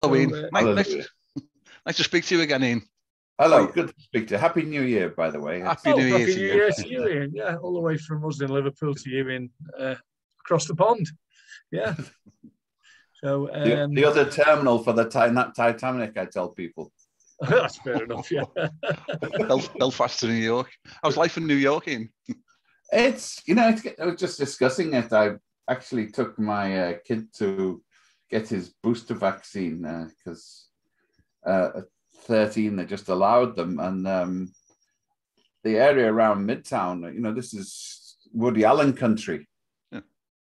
Halloween. So, Nice to speak to you again, Ian. Hello, good to speak to you. Happy New Year, by the way. Happy New Year to you, Ian. Yeah, all the way from us in Liverpool to you in across the pond. Yeah. So the other terminal for the Titanic, I tell people. That's fair enough. Yeah. Belfast to New York. How's life in New York, Ian? I was just discussing it. I actually took my kid to get his booster vaccine because at 13 they just allowed them, and the area around Midtown, this is Woody Allen country, the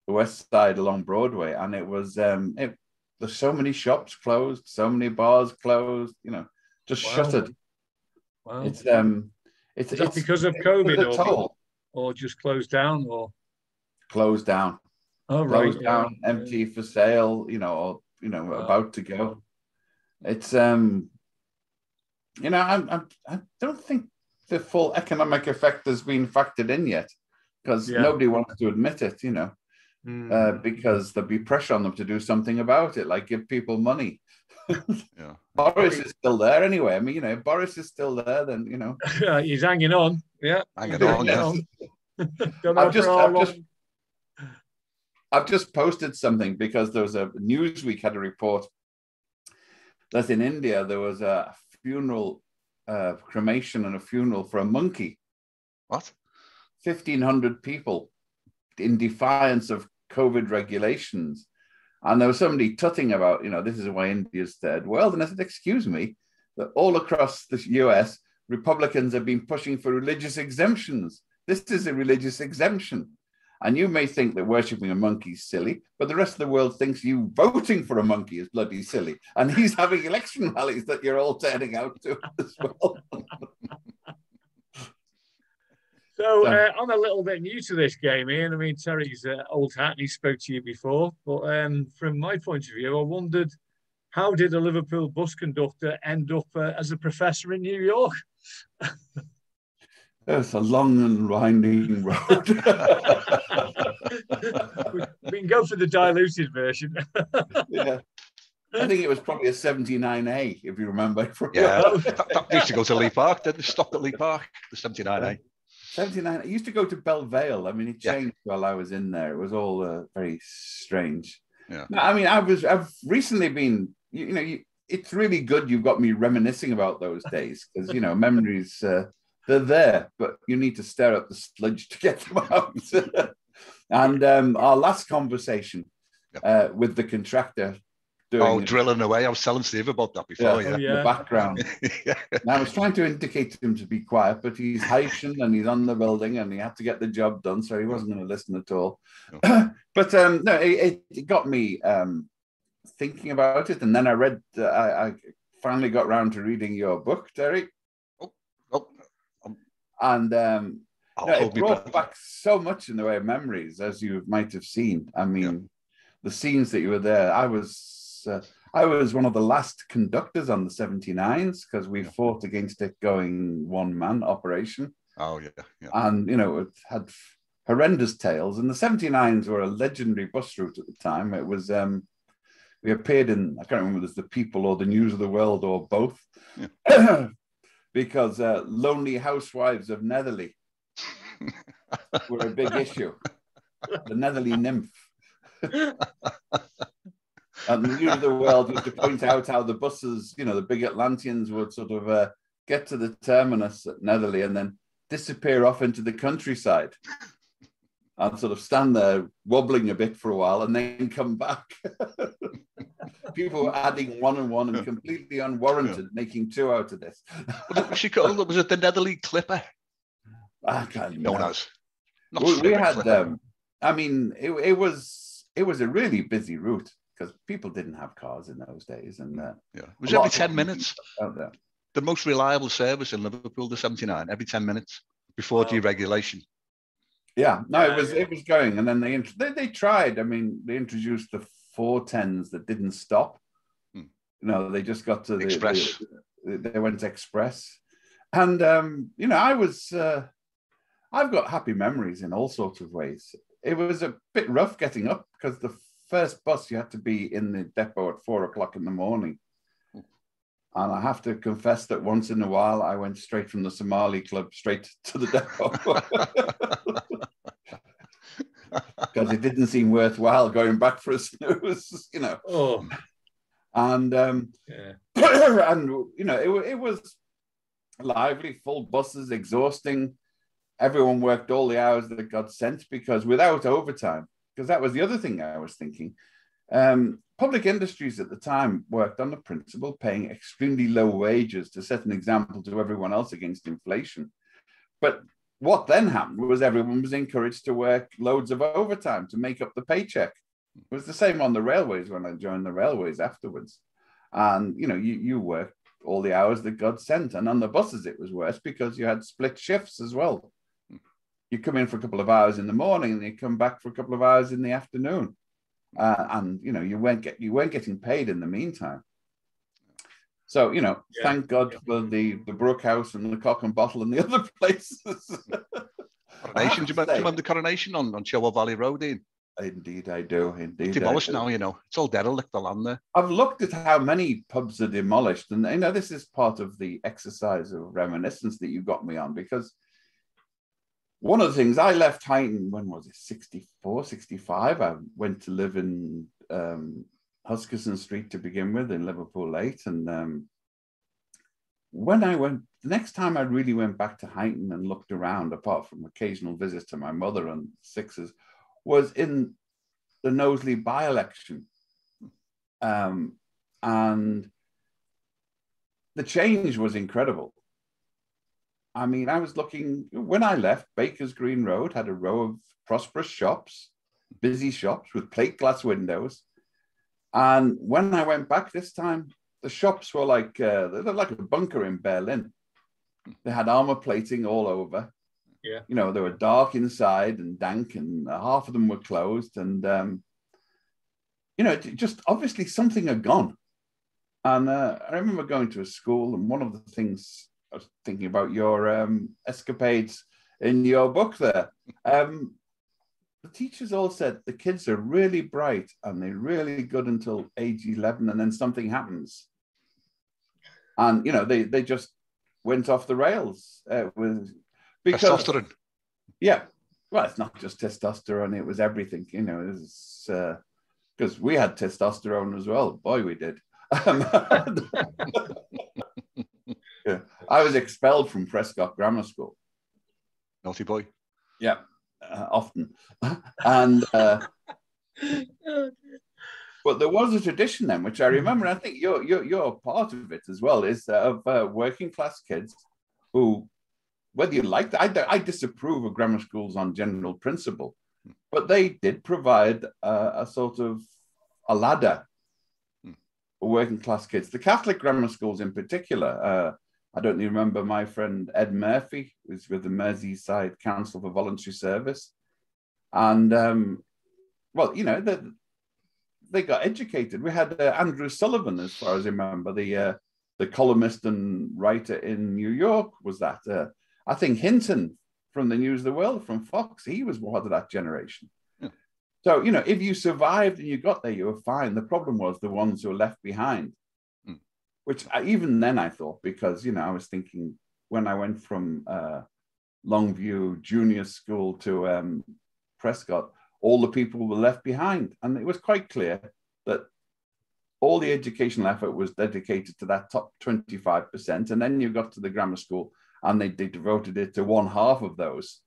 west side along Broadway, and it was there's so many shops closed, so many bars closed, just shuttered. Wow. It's it's because of COVID or just closed down or closed down. Oh, right. Closed down, empty for sale, or about to go. It's I don't think the full economic effect has been factored in yet, because nobody wants to admit it, because there'll be pressure on them to do something about it, like give people money. Boris is still there anyway. I mean, if Boris is still there, then he's hanging on. Yeah, hanging on. I've just posted something because there was a Newsweek had a report that in India there was a funeral, cremation and a funeral for a monkey. What? 1,500 people in defiance of COVID regulations. And there was somebody tutting about, this is why India's third world. And I said, excuse me, that all across the US, Republicans have been pushing for religious exemptions. This is a religious exemption. And you may think that worshipping a monkey is silly, but the rest of the world thinks you voting for a monkey is bloody silly. And he's having election rallies that you're all turning out to as well. So I'm a little bit new to this game, Ian. I mean, Terry's old hat and he spoke to you before. But from my point of view, I wondered, how did a Liverpool bus conductor end up as a professor in New York? It's a long and winding road. We can go for the diluted version. Yeah. I think it was probably a 79A, if you remember. Yeah, that used to go to Lee Park. Didn't it stop at Lee Park, the 79A? 79. I used to go to Belle Vale. I mean, it changed while I was in there. It was all very strange. Yeah. No, I mean, I've recently been, it's really good you've got me reminiscing about those days because, memories, they're there, but you need to stir up the sludge to get them out. And our last conversation with the contractor drilling away. I was telling Steve about that before. In the background. And I was trying to indicate to him to be quiet, but he's Haitian and he's on the building and he had to get the job done, so he wasn't going to listen at all. No. But no, it got me thinking about it. And then I finally got round to reading your book, Terry. And it brought back so much in the way of memories, as you might have seen. I mean, the scenes that you were there. I was one of the last conductors on the 79s because we fought against it going one-man operation. Oh, yeah. And, it had horrendous tales. And the 79s were a legendary bus route at the time. It was, we appeared in, I can't remember if it was The People or The News of the World or both. Yeah. Because lonely housewives of Netherley were a big issue. The Netherley nymph. And the News of the World used to point out how the buses, the big Atlanteans would sort of get to the terminus at Netherley and then disappear off into the countryside and sort of stand there wobbling a bit for a while and then come back. People were adding one and one and completely unwarranted, making two out of this. Was it the Netherley Clipper? I can't remember. We had, I mean, it was a really busy route because people didn't have cars in those days. And it was every 10 minutes. The most reliable service in Liverpool, the 79, every 10 minutes before deregulation. Yeah, no, it was going. And then they tried. I mean, they introduced the 410s that didn't stop. They just got to the express. They went express, and I've got happy memories in all sorts of ways. It was a bit rough getting up because the first bus, you had to be in the depot at 4 o'clock in the morning. And I have to confess that once in a while, I went straight from the Somali club straight to the depot. Because it didn't seem worthwhile going back for a snooze, you know. Oh. And, Yeah. and you know, it was lively, full buses, exhausting. Everyone worked all the hours that got sent, because without overtime, because that was the other thing I was thinking, public industries at the time worked on the principle paying extremely low wages to set an example to everyone else against inflation. But what then happened was everyone was encouraged to work loads of overtime to make up the paycheck. It was the same on the railways when I joined the railways afterwards. And, you know, you worked all the hours that God sent. And on the buses, it was worse because you had split shifts as well. You come in for a couple of hours in the morning and you come back for a couple of hours in the afternoon. And, you know, you weren't getting paid in the meantime. So, you know, thank God for the Brookhouse and the Cock and Bottle and the other places. Coronation, do you remember the Coronation on Chilwell Valley Road, Ian? Indeed, I do. Indeed, demolished now, you know. It's all derelict, the land there. I've looked at how many pubs are demolished, and you know, this is part of the exercise of reminiscence that you got me on, because one of the things, I left Huyton, when was it, 64, 65? I went to live in Huskerson Street to begin with, in Liverpool 8. And when I went, the next time I really went back to Huyton and looked around, apart from occasional visits to my mother and Sixers, was in the Knowsley by-election. And the change was incredible. I mean, I was looking, when I left, Baker's Green Road had a row of prosperous shops, busy shops with plate glass windows. And when I went back this time, the shops were like, they're like a bunker in Berlin. They had armor plating all over. Yeah. You know, they were dark inside and dank, and half of them were closed. And, you know, just obviously something had gone. And I remember going to a school, and one of the things I was thinking about your escapades in your book there. The teachers all said the kids are really bright and they're really good until age 11, and then something happens. And, you know, they just went off the rails. Because, testosterone. Yeah. Well, it's not just testosterone. It was everything, you know, it was because we had testosterone as well. Boy, we did. Yeah. I was expelled from Prescott Grammar School. Naughty boy. Yeah, often. And but there was a tradition then, which I remember, and I think you're part of it as well, is of working class kids who, whether you like that, I disapprove of grammar schools on general principle, but they did provide a sort of a ladder for working class kids. The Catholic grammar schools in particular, I don't even remember my friend Ed Murphy, who's with the Merseyside Council for Voluntary Service. And, well, you know, they got educated. We had Andrew Sullivan, as far as I remember, the columnist and writer in New York was that. I think Hinton from the News of the World, from Fox, he was part of that generation. Yeah. So, you know, if you survived and you got there, you were fine. The problem was the ones who were left behind. Which even then I thought, because, you know, I was thinking when I went from Longview Junior School to Prescott, all the people were left behind. And it was quite clear that all the educational effort was dedicated to that top 25%. And then you got to the grammar school and they devoted it to one half of those.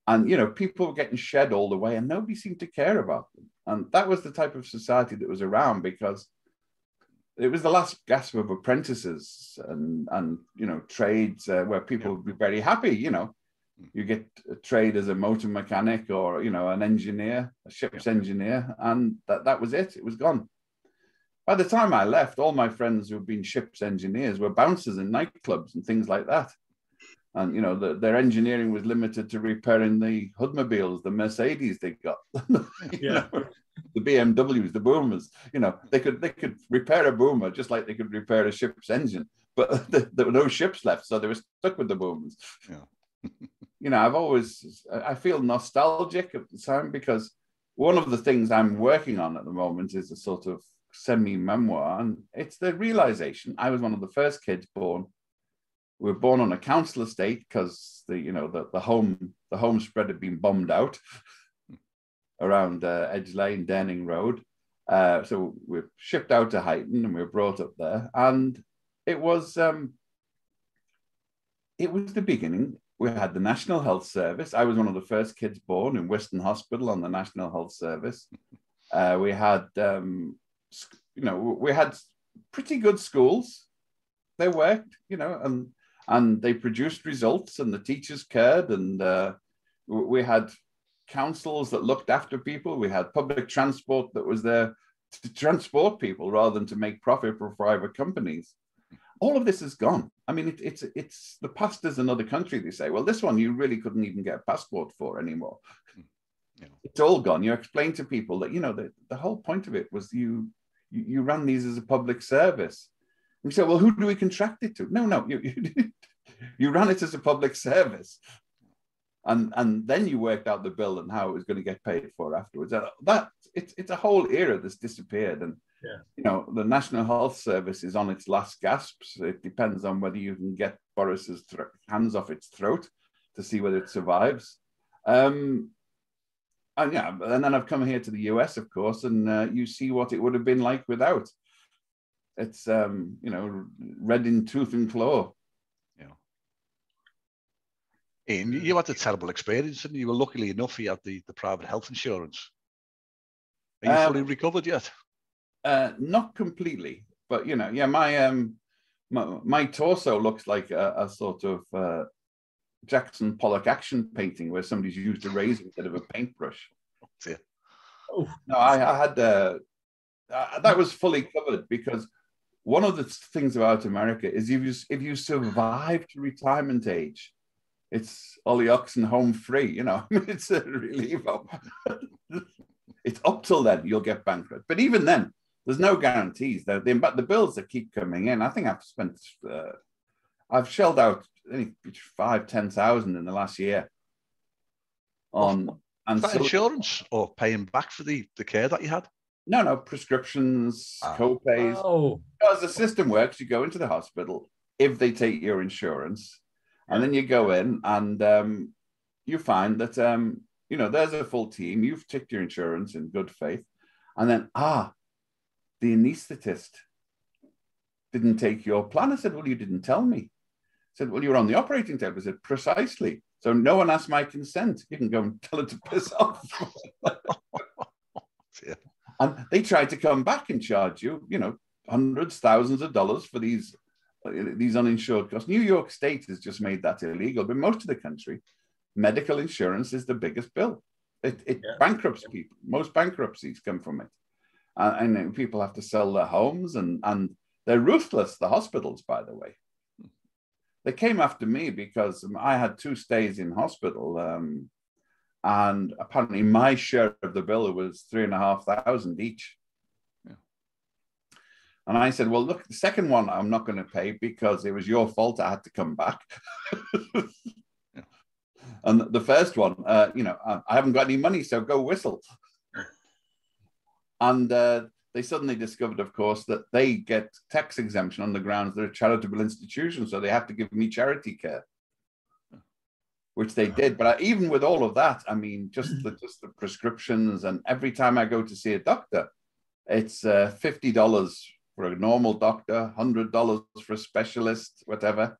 And, you know, people were getting shed all the way and nobody seemed to care about them. And that was the type of society that was around, because it was the last gasp of apprentices and you know, trades where people would be very happy. You know, you get a trade as a motor mechanic or, you know, an engineer, a ship's engineer, and that was it. It was gone. By the time I left, all my friends who had been ship's engineers were bouncers in nightclubs and things like that. And, you know, their engineering was limited to repairing the Hoodmobiles, the Mercedes they got. You know, the BMWs, the boomers, you know, they could repair a boomer just like they could repair a ship's engine, but there were no ships left, so they were stuck with the boomers. Yeah. You know, I feel nostalgic at the time, because one of the things I'm working on at the moment is a sort of semi-memoir, and it's the realization I was one of the first kids born. We were born on a council estate because the home spread had been bombed out around Edge Lane, Denning Road. So we were shipped out to Huyton and we were brought up there, and it was the beginning. We had the National Health Service. I was one of the first kids born in Whiston Hospital on the National Health Service. We had, we had pretty good schools. They worked, and they produced results, and the teachers cared, and we had councils that looked after people. We had public transport that was there to transport people rather than to make profit for private companies. All of this is gone. I mean, it's the past is another country. They say, well, this one you really couldn't even get a passport for anymore. Yeah. It's all gone. You explain to people that the whole point of it was you ran these as a public service. And we say, well, who do we contract it to? No, you ran it as a public service, and then you worked out the bill and how it was going to get paid for afterwards. It's a whole era that's disappeared, and the National Health Service is on its last gasps. It depends on whether you can get Boris's hands off its throat to see whether it survives. And then I've come here to the US, of course, and you see what it would have been like without. It's red in tooth and claw. Ian, you had a terrible experience, and you were luckily enough you had the private health insurance. Are you fully recovered yet? Not completely, but my torso looks like a sort of Jackson Pollock action painting where somebody's used a razor instead of a paintbrush. Oh no, I had that was fully covered, because one of the things about America is if you survive to retirement age, it's Ollie Oxen home free. It's a relief. It's up till then you'll get bankrupt, but even then, there's no guarantees. The bills that keep coming in, I think I've shelled out 5,000-10,000 in the last year on insurance or paying back for the care that you had. No, prescriptions, co-pays. As the system works, you go into the hospital if they take your insurance, and then you go in and you find that there's a full team. You've ticked your insurance in good faith, and then the anaesthetist didn't take your plan. I said, well, you didn't tell me. I said, well, you were on the operating table. I said, precisely. So no one asked my consent. You can go and tell her to piss off. Yeah. And they tried to come back and charge you, hundreds, thousands of dollars for these uninsured costs. New York State has just made that illegal, but most of the country, medical insurance is the biggest bill. It bankrupts people. Most bankruptcies come from it. And people have to sell their homes, and they're ruthless, the hospitals, by the way. They came after me because I had 2 stays in hospital, and apparently my share of the bill was $3,500 each. Yeah. And I said, well, look, the second one I'm not going to pay because it was your fault. I had to come back. Yeah. And the first one, I haven't got any money, so go whistle. And they suddenly discovered, of course, that they get tax exemption on the grounds they're a charitable institution, so they have to give me charity care, which they did. But even with all of that, I mean, just the prescriptions, and every time I go to see a doctor, it's $50 for a normal doctor, $100 for a specialist, whatever.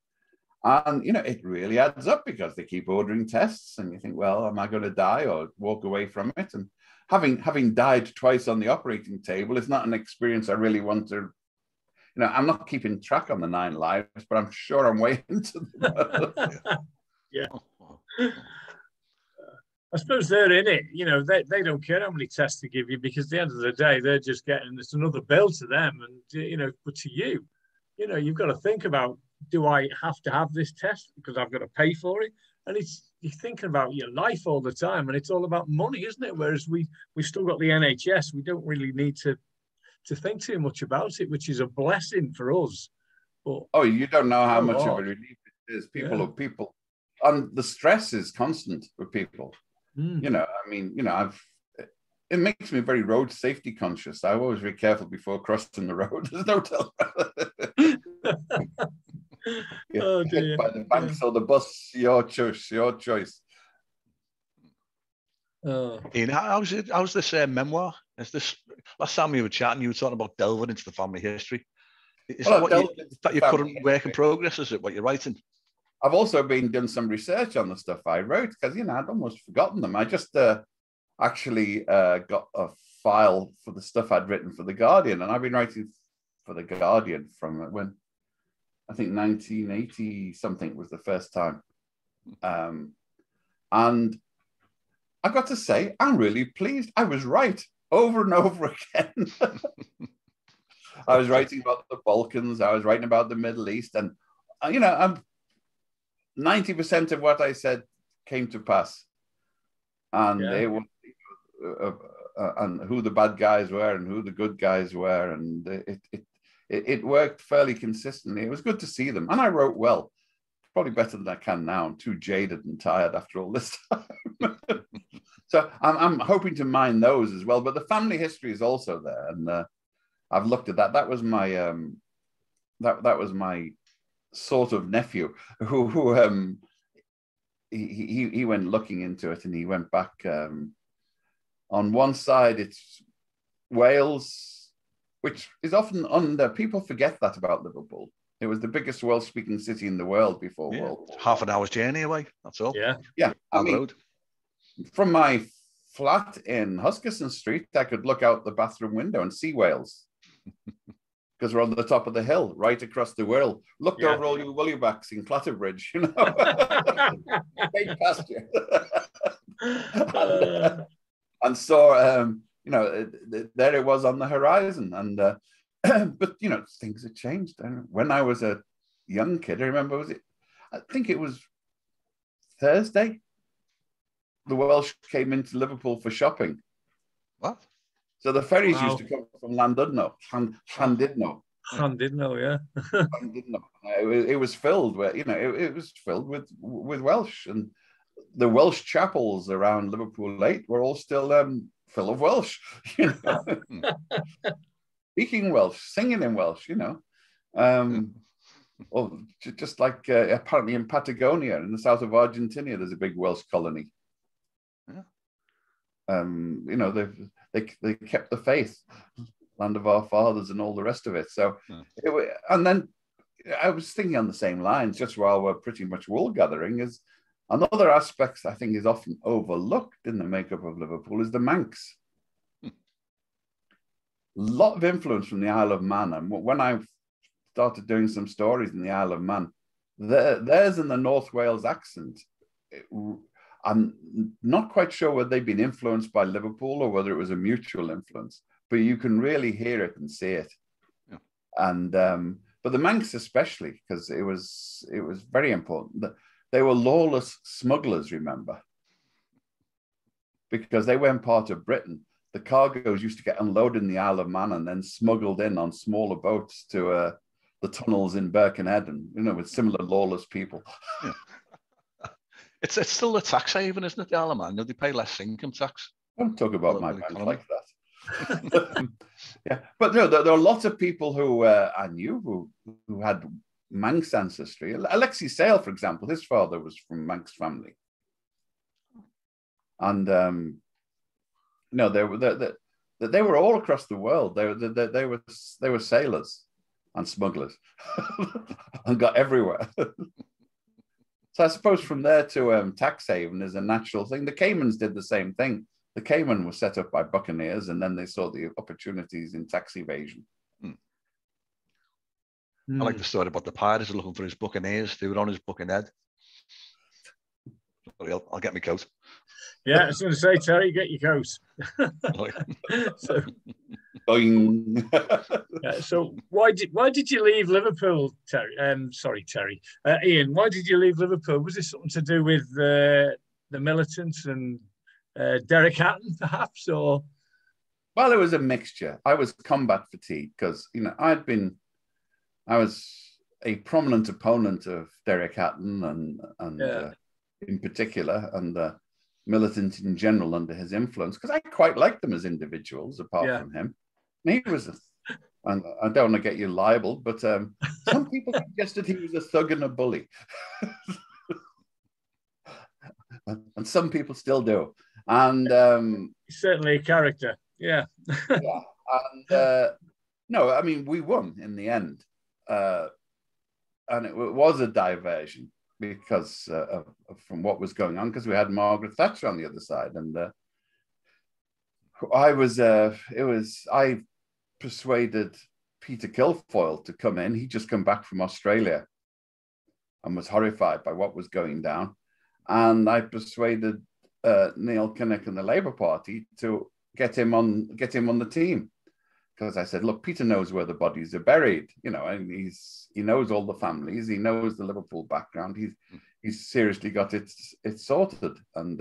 And, it really adds up because they keep ordering tests, and you think, well, am I going to die or walk away from it? And having died twice on the operating table, it's not an experience I really want to, I'm not keeping track on the 9 lives, but I'm sure I'm way into them. Yeah. I suppose they're in it. They don't care how many tests they give you, because at the end of the day, they're just getting, it's another bill to them. And, but to you, you've got to think about, do I have to have this test because I've got to pay for it? And you're thinking about your life all the time, and it's all about money, isn't it? Whereas we've still got the NHS. We don't really need to think too much about it, which is a blessing for us. But you don't know how much of a relief it is. People, and the stress is constant for people. I mean, it makes me very road safety conscious. I'm always very careful before crossing the road. There's no telling. Oh dear. Hit by the banks or the bus, your choice, your choice. Oh. Ian, how's this memoir? Is this last time we were chatting? You were talking about delving into the family history. Is that your current work in progress? Is it what you're writing? I've also been doing some research on the stuff I wrote because I'd almost forgotten them. I just actually got a file for the stuff I'd written for The Guardian, and I've been writing for The Guardian from when I think 1980 something was the first time. And I got to say, I'm really pleased. I was right over and over again. I was writing about the Balkans. I was writing about the Middle East. And, 90% of what I said came to pass. And they were, and who the bad guys were and who the good guys were. And it worked fairly consistently. It was good to see them. And I wrote well, probably better than I can now. I'm too jaded and tired after all this time. So I'm hoping to mine those as well. But the family history is also there. And I've looked at that. That was my that was my sort of nephew who he went looking into it, and he went back. On one side, it's Wales, which is often under. People forget that about Liverpool. It was the biggest Welsh-speaking city in the world before World War. Half an hour's journey away. That's all. Yeah. From my flat in Huskisson Street, I could look out the bathroom window and see Wales. Because we're on the top of the hill, right across the world. Looked over all you Willybacks in Clatterbridge, Big pasture. and saw, there it was on the horizon. And but things had changed. And when I was a young kid, I remember I think it was Thursday. The Welsh came into Liverpool for shopping. What? So the ferries used to come from Llandudno, Llandudno. Llandudno, yeah. It was filled with, it was filled with Welsh, and the Welsh chapels around Liverpool 8 were all still full of Welsh. Speaking Welsh, singing in Welsh, Well, just like apparently in Patagonia, in the south of Argentina, there's a big Welsh colony. Yeah. They kept the faith, land of our fathers, and all the rest of it. So, and then I was thinking on the same lines, just while we're pretty much wool gathering, is another aspect I think is often overlooked in the makeup of Liverpool is the Manx. A lot of influence from the Isle of Man, and when I started doing some stories in the Isle of Man, theirs in the North Wales accent. I'm not quite sure whether they've been influenced by Liverpool or whether it was a mutual influence, but you can really hear it and see it. Yeah. And but the Manx especially, because it was very important. They were lawless smugglers, remember, because they weren't part of Britain. The cargoes used to get unloaded in the Isle of Man and then smuggled in on smaller boats to the tunnels in Birkenhead, and with similar lawless people. Yeah. It's still a tax haven, isn't it, the Isle of Man? They pay less income tax. Don't talk about my bank like that. Yeah, but no, there are lots of people who I knew who had Manx ancestry. Alexis Sale, for example, his father was from Manx family, and they were all across the world. They were sailors and smugglers, and got everywhere. So I suppose from there to tax haven is a natural thing. The Caymans did the same thing. The Cayman was set up by buccaneers, and then they saw the opportunities in tax evasion. I like the story about the pirates looking for his buccaneers. They were on his Buckenhead. I'll get my coat. Yeah, I was going to say, Terry, get your coat. So why did you leave Liverpool, Terry? Sorry, Terry. Ian, why did you leave Liverpool? Was this something to do with the militants and Derek Hatton, perhaps, or? Well, it was a mixture. I was combat fatigued because I was a prominent opponent of Derek Hatton and in particular, and militant in general under his influence, because I quite liked them as individuals, apart from him. And he was, and I don't want to get you liable, but some people suggested he was a thug and a bully. And some people still do. And certainly a character. Yeah. Yeah. And no, I mean, we won in the end. And it was a diversion because from what was going on, because we had Margaret Thatcher on the other side. And I persuaded Peter Kilfoyle to come in. He'd just come back from Australia and was horrified by what was going down. And I persuaded Neil Kinnock and the Labour Party to get him on the team, because I said, look, Peter knows where the bodies are buried, you know, and he knows all the families, he knows the Liverpool background, he's seriously got it sorted, and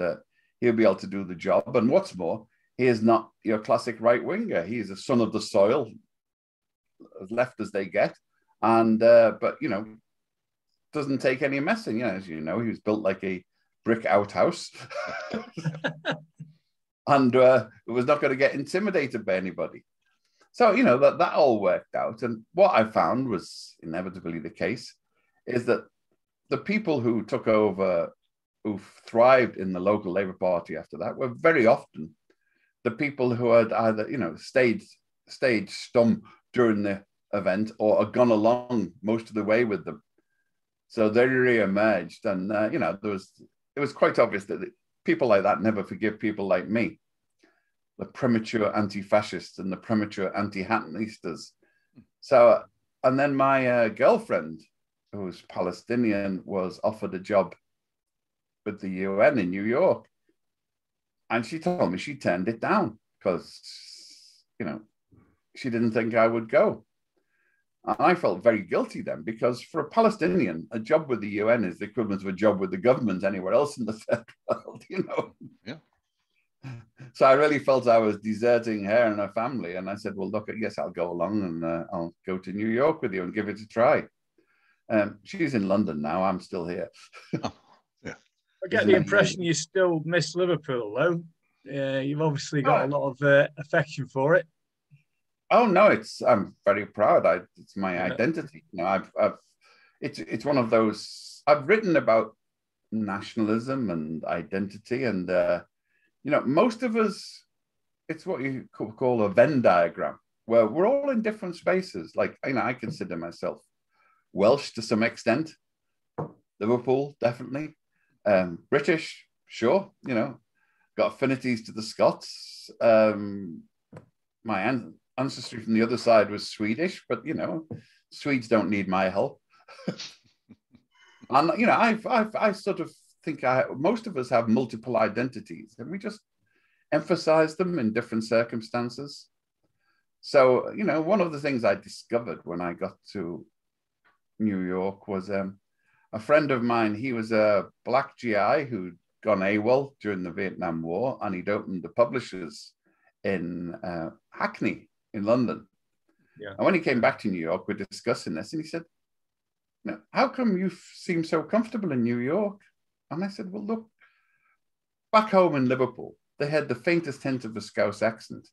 he'll be able to do the job. And what's more, he is not your classic right winger. He is a son of the soil, as left as they get, and but you know, doesn't take any messing. You know, as you know, he was built like a brick outhouse. And was not going to get intimidated by anybody. So, you know, that all worked out. And what I found was inevitably the case is that the people who took over, who thrived in the local Labour Party after that, were very often the people who had either, you know, stayed stum during the event or had gone along most of the way with them. So they re-emerged. And, you know, it was quite obvious that people like that never forgive people like me, the premature anti-fascists and the premature anti-Hattonistas. So, and then my girlfriend, who's Palestinian, was offered a job with the UN in New York. And she told me she turned it down because, you know, she didn't think I would go. And I felt very guilty then, because for a Palestinian, a job with the UN is the equivalent of a job with the government anywhere else in the third world, you know. Yeah. So I really felt I was deserting her and her family. And I said, well, look, yes, I'll go along and I'll go to New York with you and give it a try. She's in London now. I'm still here. Oh, yeah. I get the impression you still miss Liverpool, though. You've obviously got a lot of affection for it. Oh no, I'm very proud. It's my identity. You know, it's one of those. I've written about nationalism and identity, and you know, most of us, it's what you could call a Venn diagram, where we're all in different spaces. Like, you know, I consider myself Welsh to some extent, Liverpool definitely, British, sure. You know, got affinities to the Scots. My ancestry from the other side was Swedish, but you know, Swedes don't need my help. And you know, I sort of think most of us have multiple identities, and we just emphasize them in different circumstances. So you know, one of the things I discovered when I got to New York was a friend of mine. He was a black GI who'd gone AWOL during the Vietnam War, and he'd opened the publishers in Hackney in London. Yeah. And when he came back to New York, we're discussing this, and he said, how come you seem so comfortable in New York? And I said, well, look, back home in Liverpool, they had the faintest hint of a Scouse accent.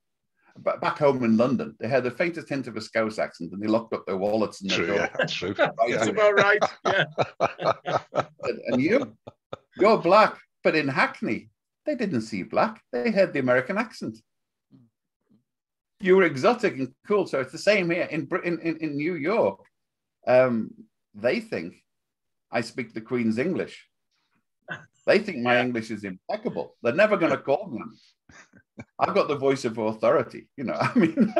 But back home in London, they had the faintest hint of a Scouse accent, and they locked up their wallets and their door. Yeah, that's true. That's about right. Yeah. And you're black, but in Hackney, they didn't see black. They had the American accent. You were exotic and cool. So it's the same here in New York. They think I speak the Queen's English. They think my English is impeccable. They're never going to call me. I've got the voice of authority. You know, I mean,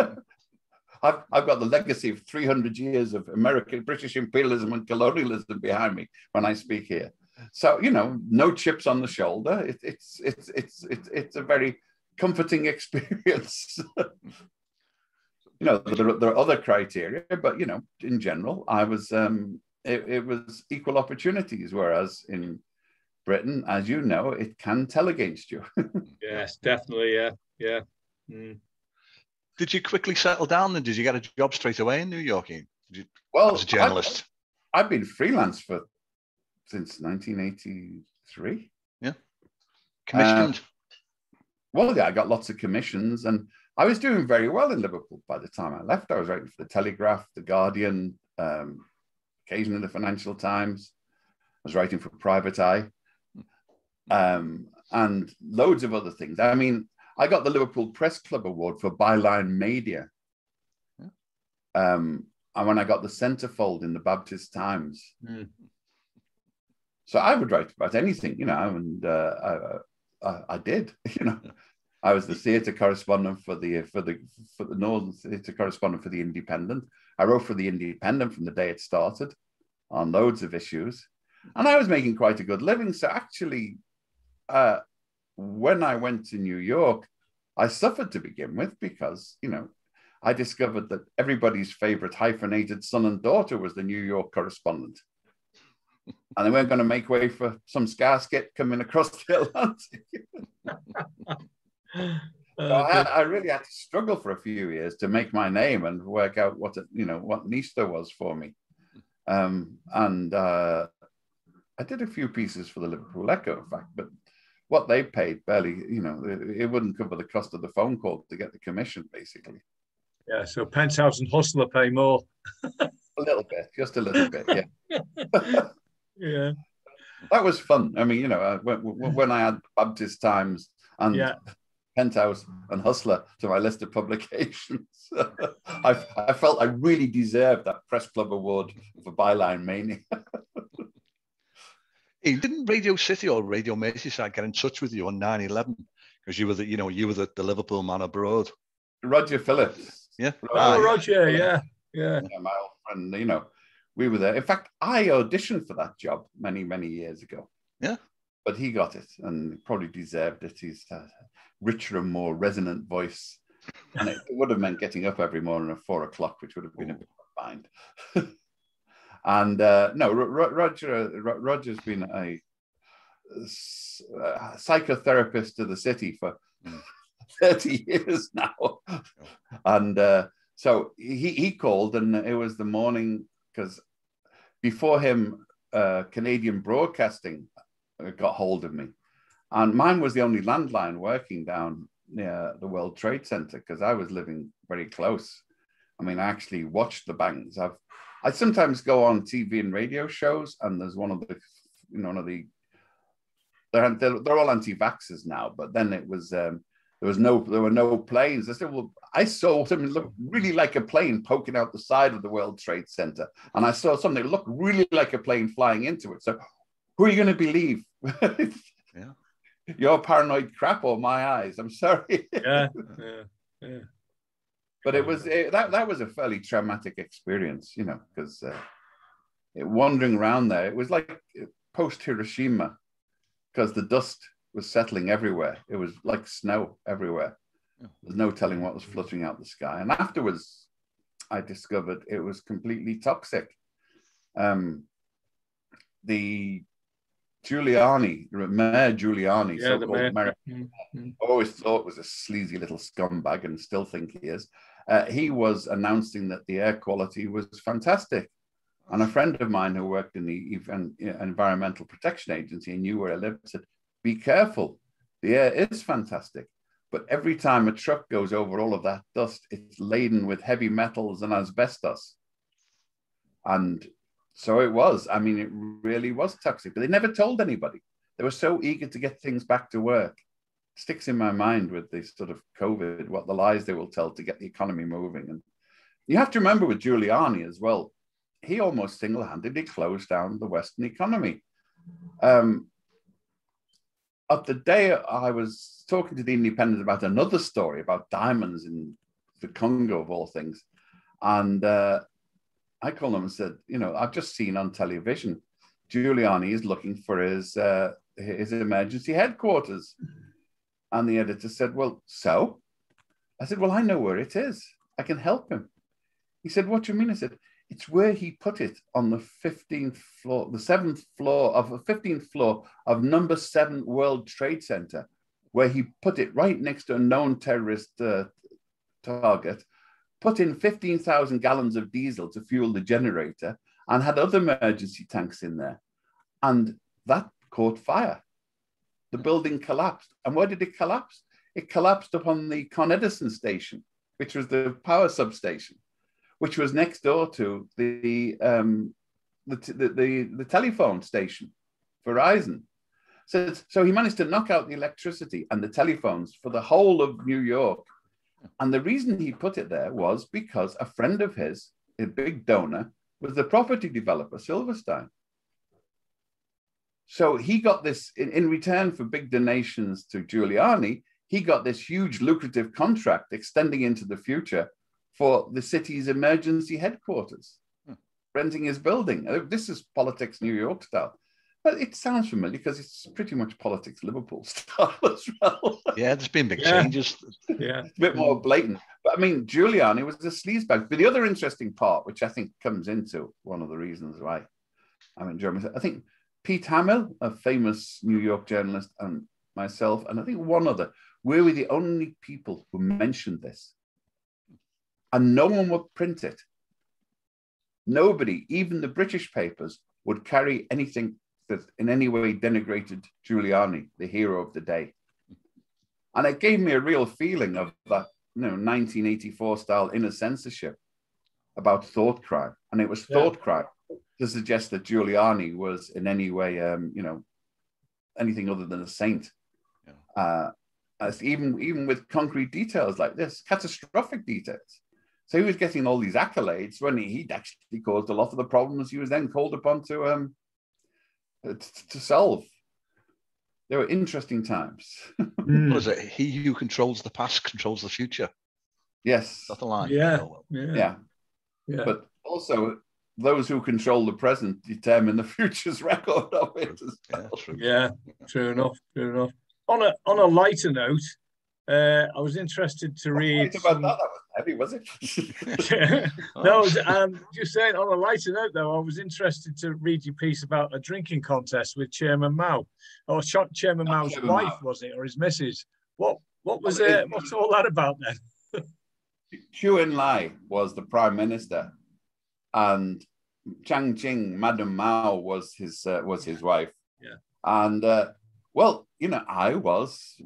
I've got the legacy of 300 years of British imperialism and colonialism behind me when I speak here. So, you know, no chips on the shoulder. It's a very comforting experience. You know, there are other criteria, but you know, in general, I was it was equal opportunities, whereas in Britain, as you know, it can tell against you. Yes, definitely. Yeah. Mm. Did you quickly settle down, and did you get a job straight away in New York, Ian? Well, as a journalist, I've been freelance since 1983. Yeah. Commissioned? Well, yeah, I got lots of commissions, and I was doing very well in Liverpool by the time I left. I was writing for the Telegraph, the Guardian, occasionally the Financial Times. I was writing for Private Eye, and loads of other things. I mean, I got the Liverpool Press Club Award for byline media. And when I got the centerfold in the Baptist Times. So I would write about anything, you know, and I did, you know. I was the theatre correspondent for the Northern Theatre correspondent for the Independent. I wrote for the Independent from the day it started on loads of issues. And I was making quite a good living. So actually, when I went to New York, I suffered to begin with because, you know, I discovered that everybody's favorite hyphenated son and daughter was the New York correspondent. And they weren't going to make way for some Scouser coming across the Atlantic. So I really had to struggle for a few years to make my name and work out what niche there was for me. I did a few pieces for the Liverpool Echo, in fact, but what they paid barely, you know, it wouldn't cover the cost of the phone call to get the commission, basically. Yeah, so Penthouse and Hustler pay more. A little bit, just a little bit, yeah. Yeah. That was fun. I mean, you know, when I had Baptist Times and Penthouse and Hustler to my list of publications, I felt I really deserved that Press Club Award for byline mania. Hey, didn't Radio City or Radio Merseyside get in touch with you on 9/11 because you were the Liverpool man abroad? Roger Phillips. Yeah. Roger. Yeah. My old friend, you know, we were there. In fact, I auditioned for that job many, many years ago. Yeah. But he got it and probably deserved it. He's a richer and more resonant voice. And it would have meant getting up every morning at 4 o'clock, which would have been a bit of a bind. And no, Roger's been a psychotherapist to the city for 30 years now. And so he called, and it was the morning, because before him, Canadian Broadcasting got hold of me. And mine was the only landline working down near the World Trade Center, because I was living very close. I mean, I actually watched the bangs. I sometimes go on TV and radio shows, and there's they're all anti-vaxxers now, but then it was there were no planes. I said, well, I saw something look really like a plane poking out the side of the World Trade Center, and I saw something that looked really like a plane flying into it. So who are you going to believe? Yeah. Your paranoid crap or my eyes? I'm sorry. Yeah. But that was a fairly traumatic experience, you know, because wandering around there, it was like post Hiroshima, because the dust was settling everywhere. It was like snow everywhere. There's no telling what was fluttering out the sky. And afterwards, I discovered it was completely toxic. The Mayor Giuliani, so-called American, I always thought was a sleazy little scumbag, and still think he is. He was announcing that the air quality was fantastic. And a friend of mine who worked in the Environmental Protection Agency and knew where I lived said, be careful, the air is fantastic. But every time a truck goes over all of that dust, it's laden with heavy metals and asbestos. And so it was. I mean, it really was toxic, but they never told anybody. They were so eager to get things back to work. It sticks in my mind with this sort of COVID, what the lies they will tell to get the economy moving. And you have to remember with Giuliani as well, he almost single-handedly closed down the Western economy. At the day I was talking to the Independent about another story about diamonds in the Congo, of all things. And I called him and said, you know, I've just seen on television, Giuliani is looking for his emergency headquarters. And the editor said, well, so? I said, well, I know where it is. I can help him. He said, what do you mean? I said, it's where he put it on the 15th floor, the 7th floor of the 15th floor of number 7 World Trade Center, where he put it right next to a known terrorist target, put in 15,000 gallons of diesel to fuel the generator, and had other emergency tanks in there. And that caught fire. the building collapsed. And where did it collapse? It collapsed upon the Con Edison station, which was the power substation, which was next door to the telephone station, Verizon. So he managed to knock out the electricity and the telephones for the whole of New York. And the reason he put it there was because a friend of his, a big donor, was the property developer, Silverstein. So he got this, in return for big donations to Giuliani, he got this huge lucrative contract extending into the future for the city's emergency headquarters, renting his building. This is politics New York style. But it sounds familiar because it's pretty much politics Liverpool style as well. Yeah, there's been big changes. Yeah. It's a bit more blatant. But I mean, Giuliani was a sleazebag. But the other interesting part, which I think comes into one of the reasons why I'm enjoying it, I think Pete Hamill, a famous New York journalist, and myself, and I think one other, we were the only people who mentioned this. And no one would print it. Nobody, even the British papers, would carry anything that in any way denigrated Giuliani, the hero of the day. And it gave me a real feeling of that, 1984 style inner censorship about thought crime. And it was thought crime to suggest that Giuliani was in any way, anything other than a saint. Even with concrete details like this, catastrophic details. So he was getting all these accolades when he'd actually caused a lot of the problems he was then called upon to solve. They were interesting times. What is it? He who controls the past controls the future. Yes. That's the line. Yeah. But also, those who control the present determine the future's record of it as well. True enough. On a lighter note, I was interested to read. About that was heavy, was it? No, just saying. On a lighter note, though, I was interested to read your piece about a drinking contest with Chairman Mao, or Chairman Mao's wife, was it, or his missus? What was it? What's all that about then? Chu Enlai was the prime minister, and Chang Ching, Madam Mao, was his wife. Yeah, and well, I was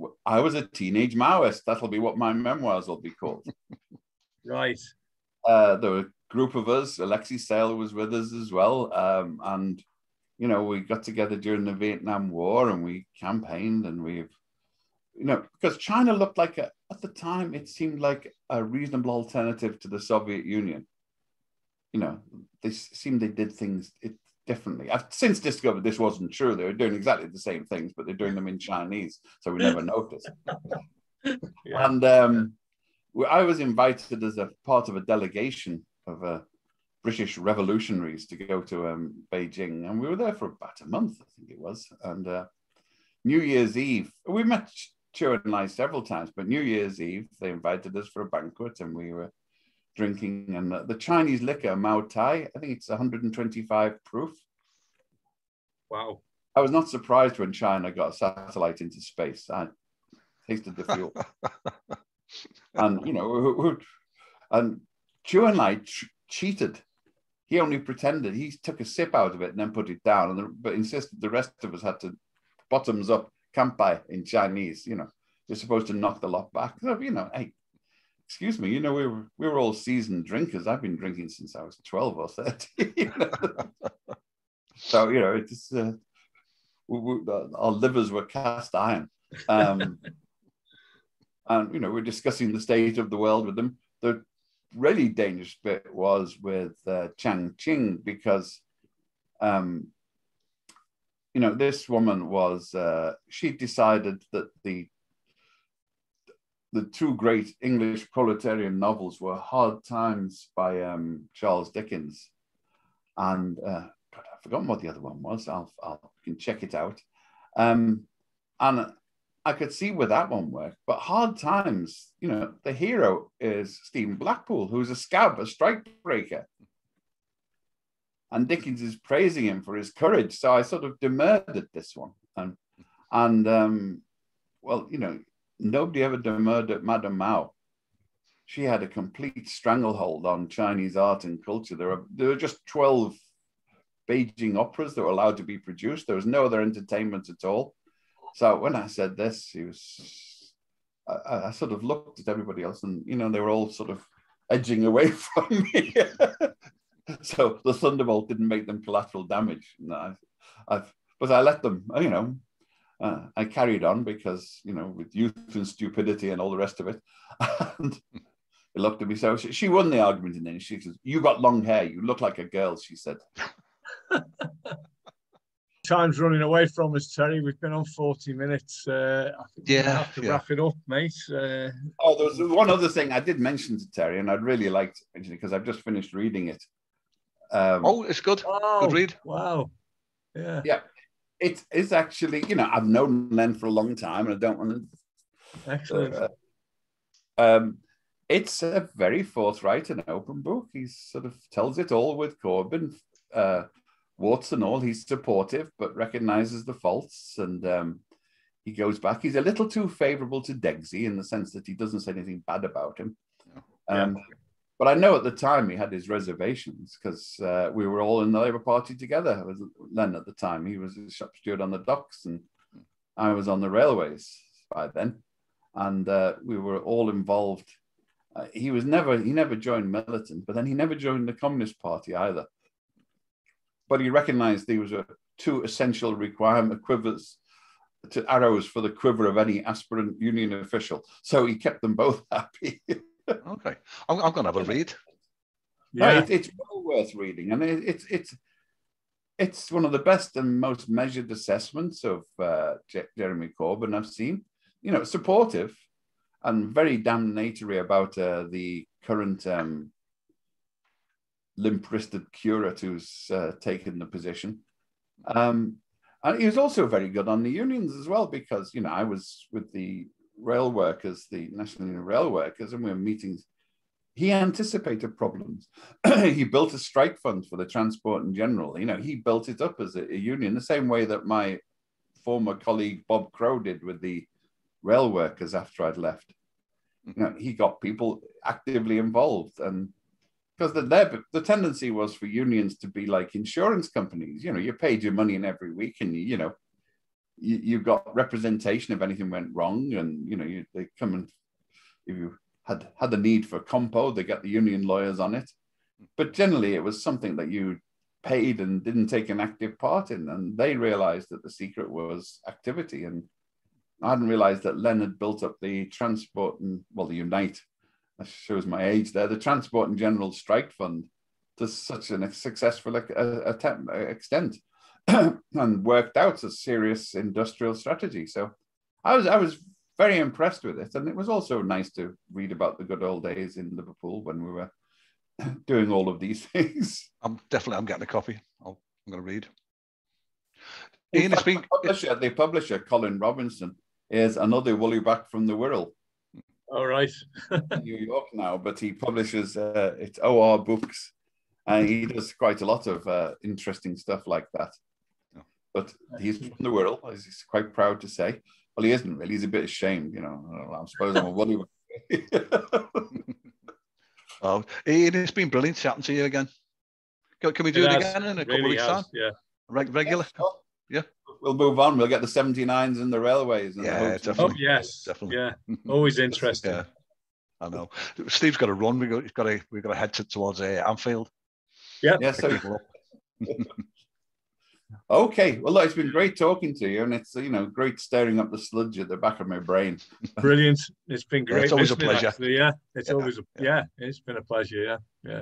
a teenage Maoist. That'll be what my memoirs will be called. Right. There were a group of us. Alexei Sayle was with us as well. And, we got together during the Vietnam War and we campaigned and because China looked like, at the time, it seemed like a reasonable alternative to the Soviet Union. They did things differently. I've since discovered this wasn't true. They were doing exactly the same things, but they're doing them in Chinese, so we never noticed. And I was invited as a part of a delegation of British revolutionaries to go to Beijing, and we were there for about a month, I think it was. And New Year's Eve, we met Chu and I several times, but New Year's Eve, they invited us for a banquet, and we were drinking, and the Chinese liquor, Mao Tai, I think it's 125 proof. Wow. I was not surprised when China got a satellite into space. I tasted the fuel. And, and Chu and I cheated. He only pretended. He took a sip out of it and then put it down, but insisted the rest of us had to bottoms up kanpai in Chinese. You're supposed to knock the lot back. So, hey, excuse me, we were all seasoned drinkers. I've been drinking since I was 12 or 13. So, it's our livers were cast iron. And, we're discussing the state of the world with them. The really dangerous bit was with Chang Ching because, this woman was, she decided that the two great English proletarian novels were Hard Times by Charles Dickens, and I've forgotten what the other one was. I can check it out. And I could see where that one worked, but Hard Times, the hero is Stephen Blackpool, who's a scab, a strike breaker. And Dickens is praising him for his courage. So I sort of demurred at this one. Nobody ever demurred at Madame Mao. She had a complete stranglehold on Chinese art and culture. There were just 12 Beijing operas that were allowed to be produced. There was no other entertainment at all. So when I said this, I sort of looked at everybody else, and they were all sort of edging away from me. So the thunderbolt didn't make them collateral damage. No, but I let them. I carried on because with youth and stupidity and all the rest of it. And he looked at me. So she won the argument, and then she says, "You got long hair. You look like a girl," she said. Time's running away from us, Terry. We've been on 40 minutes. I think we're gonna have to wrap it up, mate. There was one other thing I did mention to Terry, and I'd really like to mention it because I've just finished reading it. It's good. Good read. Wow. Yeah. Yeah. It's actually, I've known Len for a long time, and I don't want to. Excellent. It's a very forthright and open book. He sort of tells it all with Corbyn. Warts and all, he's supportive, but recognises the faults, and he goes back. He's a little too favourable to Degsy in the sense that he doesn't say anything bad about him. But I know at the time he had his reservations because we were all in the Labour Party together. With Len at the time, he was a shop steward on the docks, and I was on the railways by then, and we were all involved. He never joined militant, but then he never joined the Communist Party either. But he recognised these were two essential quivers to arrows for the quiver of any aspirant union official. So he kept them both happy. Okay, I'm going to have a read. Yeah, it's well worth reading, and it's one of the best and most measured assessments of Jeremy Corbyn I've seen. Supportive and very damnatory about the current limp-wristed curate who's taken the position. And he was also very good on the unions as well, because, I was with the rail workers, the National Union of Rail Workers, and we were meetings. He anticipated problems. He built a strike fund for the transport in general. He built it up as a union, the same way that my former colleague Bob Crow did with the rail workers after I'd left. He got people actively involved, and because the tendency was for unions to be like insurance companies. You paid your money in every week, and you got representation if anything went wrong, and they come and if you had the need for compo, they got the union lawyers on it. But generally, it was something that you paid and didn't take an active part in, and they realized that the secret was activity. And I hadn't realized that Len had built up the transport and the Unite. That shows my age there. The Transport and General Strike Fund to such a successful extent. And worked out a serious industrial strategy. So I was very impressed with it. And it was also nice to read about the good old days in Liverpool when we were doing all of these things. I'm getting a copy. I'm going to read. Ian, the publisher, Colin Robinson, is another Woollyback from the Wirral. All right. In New York now, but he publishes it's OR Books, and he does quite a lot of interesting stuff like that. But he's from the Wirral, as he's quite proud to say. Well, he isn't really. He's a bit ashamed, I suppose I'm a Woollyback. Oh, Ian, it's been brilliant chatting to you again. Can we do it again in a couple of weeks' time? Yeah. Regular? Yeah. We'll move on. We'll get the 79s and the railways. And definitely. Oh, yes. Definitely. Yeah. Always interesting. Yeah. I know. Steve's got to run. We've got to head towards Anfield. Yeah. Yeah. So, okay. Well, look, it's been great talking to you, and it's great stirring up the sludge at the back of my brain. Brilliant. It's been great. It's always a pleasure. Actually, yeah. It's always it's been a pleasure. Yeah.